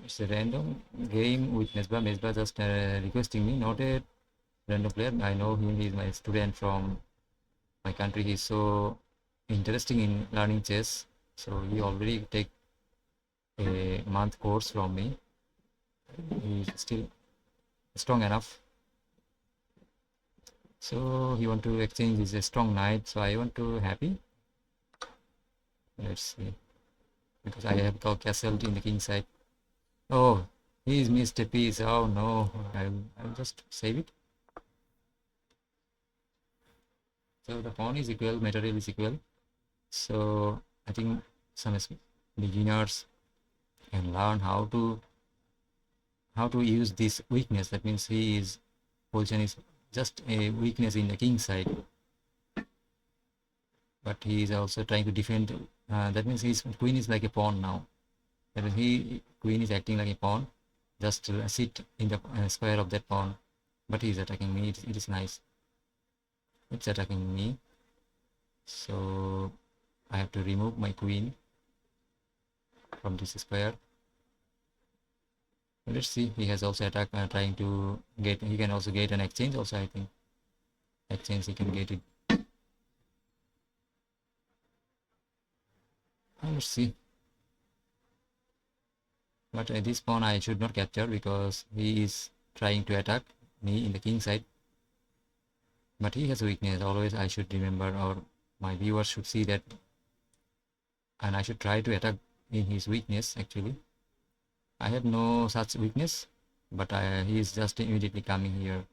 It's a random game with mesba. Mesba just requesting me, not a random player. I know him. He's my student from my country. He's so interesting in learning chess. So he already take a month course from me. He's still strong enough. So he want to exchange his strong knight. So I want to happy. Let's see. Because I have got castle in the king side. Oh, he's missed a piece. Oh no. I'll just save it. So the pawn is equal, material is equal. So I think some beginners can learn how to use this weakness. That means his position is just a weakness in the king side, but he is also trying to defend. That means his queen is like a pawn now. That means queen is acting like a pawn, just sit in the square of that pawn. But he is attacking me. It is nice. It's attacking me. So I have to remove my queen from this square. Let's see. He has also attacked, trying to get. He can also get an exchange. Also, I think exchange he can get it. Let's see. But this pawn I should not capture because he is trying to attack me in the king side. But he has a weakness. Always I should remember, or my viewers should see that, and I should try to attack in his weakness. Actually, I have no such weakness, but he is just immediately coming here.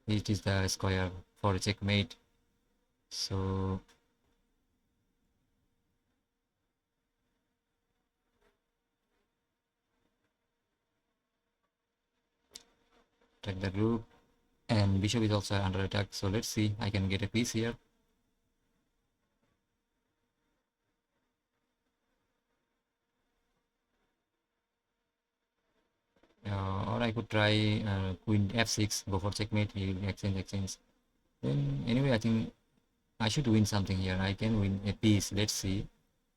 It is the square for a checkmate. So take the rook, and bishop is also under attack. So let's see. I can get a piece here. Or I could try queen f6, go for checkmate. He will exchange. Then anyway, I think I should win something here. I can win a piece. Let's see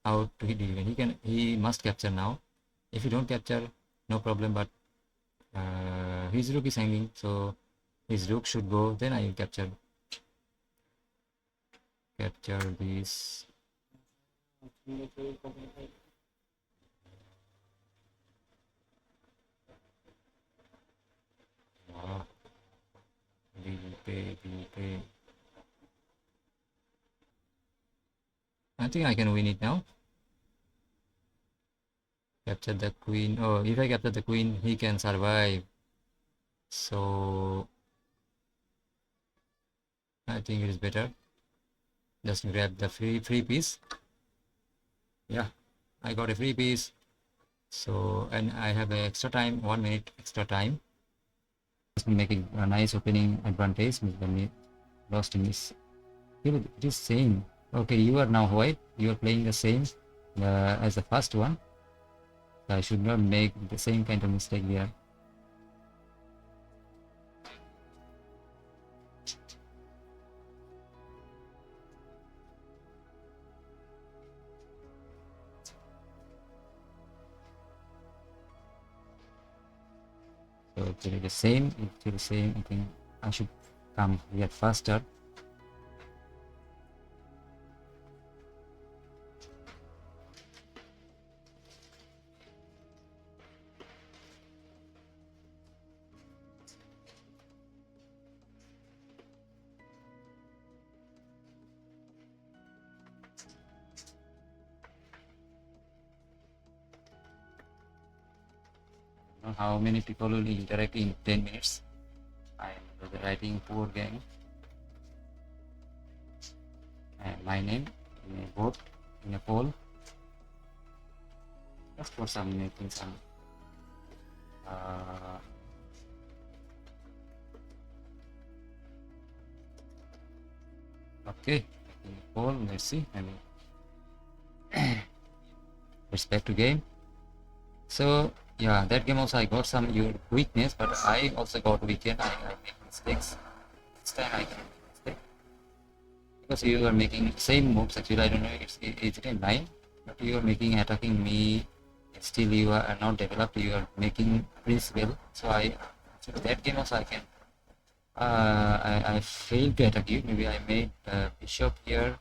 how to hit it. He must capture now. If he don't capture, no problem. But his rook is hanging, so his rook should go. Then I will capture this. Wow. I think I can win it now. Capture the queen. Oh, if I capture the queen, he can survive. So I think it is better. Just grab the free piece. Yeah, I got a free piece. So, and I have an extra time, 1 minute extra time. Making a nice opening advantage when we lost in this. It is same. Okay, you are now white. You are playing the same as the first one. So I should not make the same kind of mistake there. So actually the same. Actually the same. I think I should come here faster. How many people will interact in 10 minutes? I am writing poor game and my name in a vote, in a poll, just for some making some okay, in a poll. Let's see. I mean, let's back to game. So yeah, that game also I got some weakness, but I also got weekend. I make mistakes. This time I can make mistake because you are making same moves. Actually, I don't know. Is it a line? But you are making attacking me Still you are not developed, you are making principle. So that game also I can I failed to attack you. Maybe I made bishop here,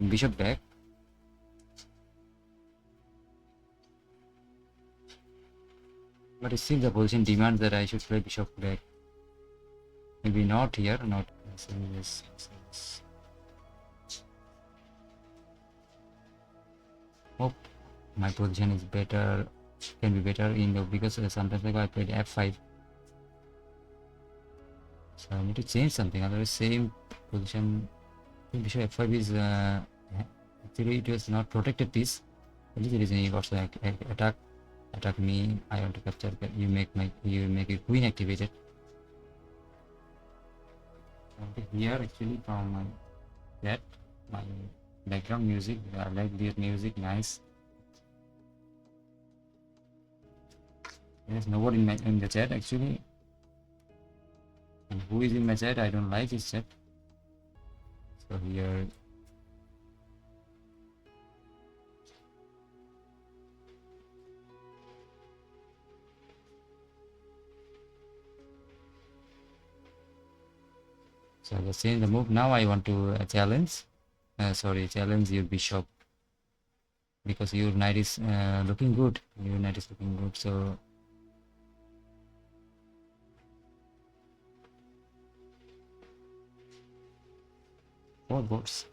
bishop back. But still the position demands that I should play bishop back. Maybe not here, not this. Hope my position is better, can be better in the, because sometimes I played f5. So I need to change something, otherwise same position. Bishop f5 is actually it was not protected piece. That is the reason he got to attack me. I want to capture. You make a queen activated. Okay, here actually from my background music. I like this music, nice. There's nobody in the chat actually. And who is in my chat? I don't like his chat. So here. So let's change the move. Now I want to challenge your bishop, because your knight is looking good. Your knight is looking good. So four boards.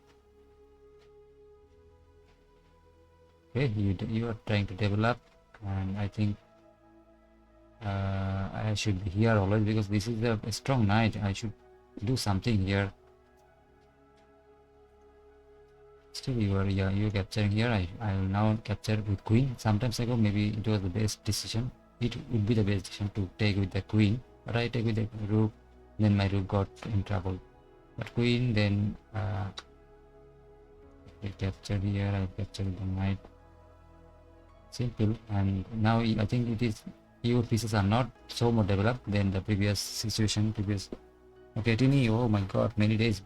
Okay, you are trying to develop, and I think I should be here always, because this is a strong knight. I should do something here. Still you're capturing here. I will now capture with queen. Sometimes ago maybe it was the best decision. It would be the best decision to take with the queen, but I take with the rook. Then my rook got in trouble. But queen, then I captured here. I captured the knight. Simple. And now I think it is, your pieces are not so more developed than the previous situation. Okay, Tini. Oh my God, many days.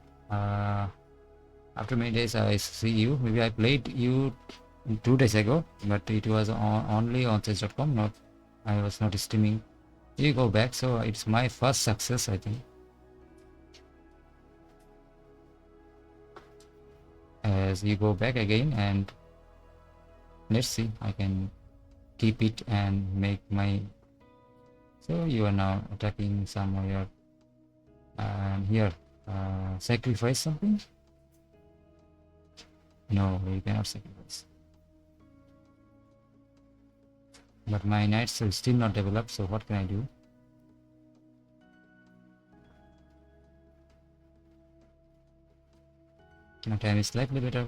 After many days I see you. Maybe I played you 2 days ago, but it was only on chess.com. Not, I was not streaming. You go back, so it's my first success, I think. As you go back again, and let's see, I can keep it and make my. So you are now attacking somewhere, and here sacrifice something. No, you cannot sacrifice. But my knights are still not developed, so what can I do? My time is slightly better.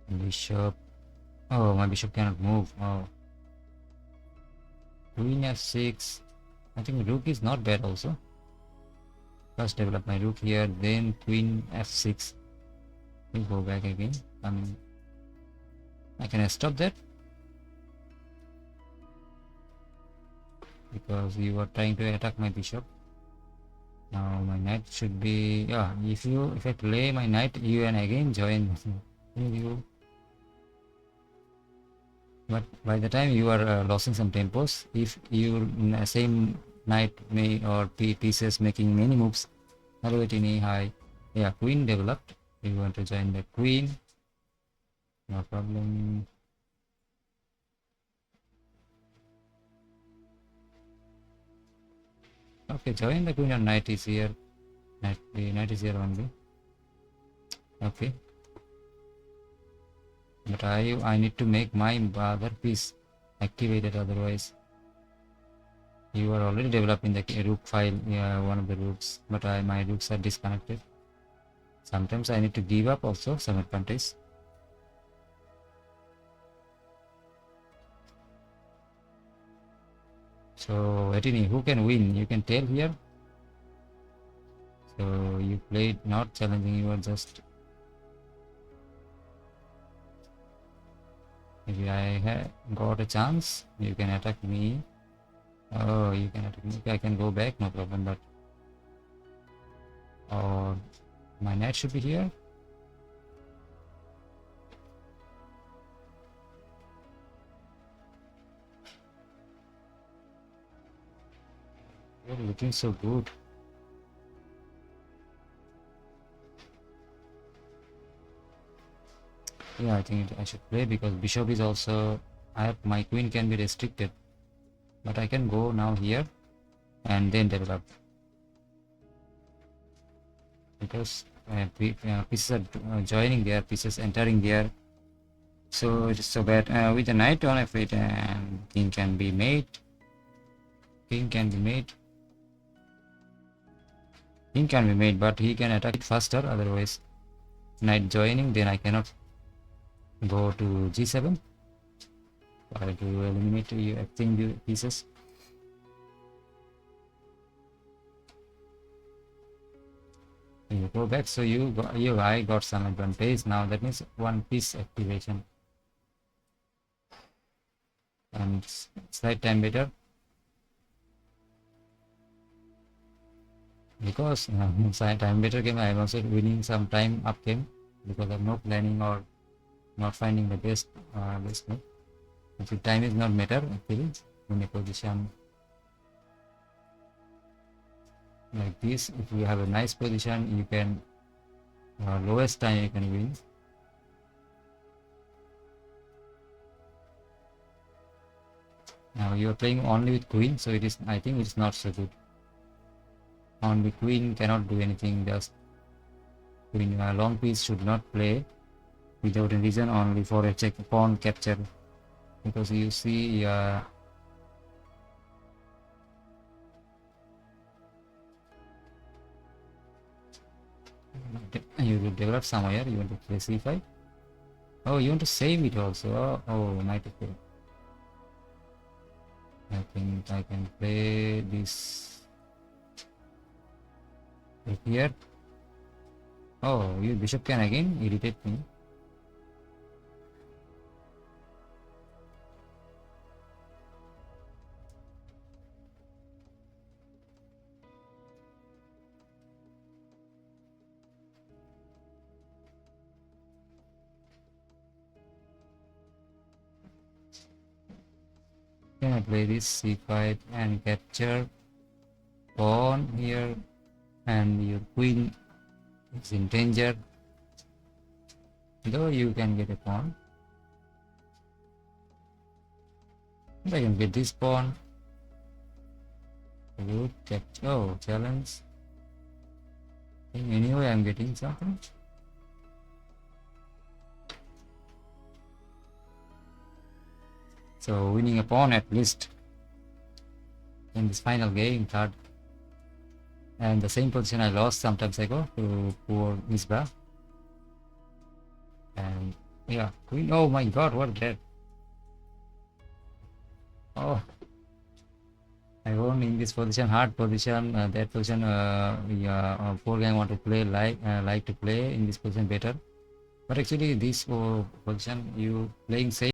Bishop. Oh, my bishop cannot move. Oh. Queen f6. I think rook is not bad also. First develop my rook here, then queen f6. We'll go back again. I can stop that, because you are trying to attack my bishop. Now my knight should be, yeah, if I play my knight, you and again join you. But by the time you are losing some tempos, if you same knight or pieces making many moves. Hello Tini, hi. Yeah, queen developed. You want to join the queen, no problem. Okay, join the queen, and knight is here. Knight is here only. Okay, but I need to make my other piece activated, otherwise you are already developing the rook file, one of the rooks, but my rooks are disconnected. Sometimes I need to give up also some advantage. So Etini, who can win? You can tell here. So you played not challenging, you are just. Maybe I got a chance. You can attack me. Oh, you can attack me. Okay, I can go back, no problem. But or my knight should be here. looking so good. Yeah, I think I should play because bishop is also, I have, my queen can be restricted, but I can go now here and then develop because pieces are joining there, pieces entering there. So it is so bad. With the knight on f8 and king can be made. King can be made. King can be made, but he can attack it faster. Otherwise, knight joining, then I cannot go to g7. I have to eliminate you acting the pieces. You go back, so I got some advantage now. That means one piece activation and slight time better because slight time better game. I am also winning some time up game because of no planning or not finding the best move. If time is not matter, actually in a position like this, if you have a nice position, you can lowest time you can win. Now you are playing only with queen, so it is, I think it's not so good. Only queen cannot do anything. Just queen long piece should not play without a reason, only for a check pawn capture, because you see you will develop somewhere. You want to play c5. Oh, you want to save it also. Oh, knight f4. I think I can play this right here. Oh, you bishop can again irritate me. Can I play this c5 and capture pawn here, and your queen is in danger, though you can get a pawn. I can get this pawn. Good capture. Oh, challenge. Anyway, I'm getting something. So winning a pawn at least in this final game, third. And the same position I lost sometimes ago to poor mesba. And yeah, queen. Oh my god, what that? Oh, I won in this position, hard position. That position, yeah, poor guy want to play like to play in this position better. But actually, this position you playing safe.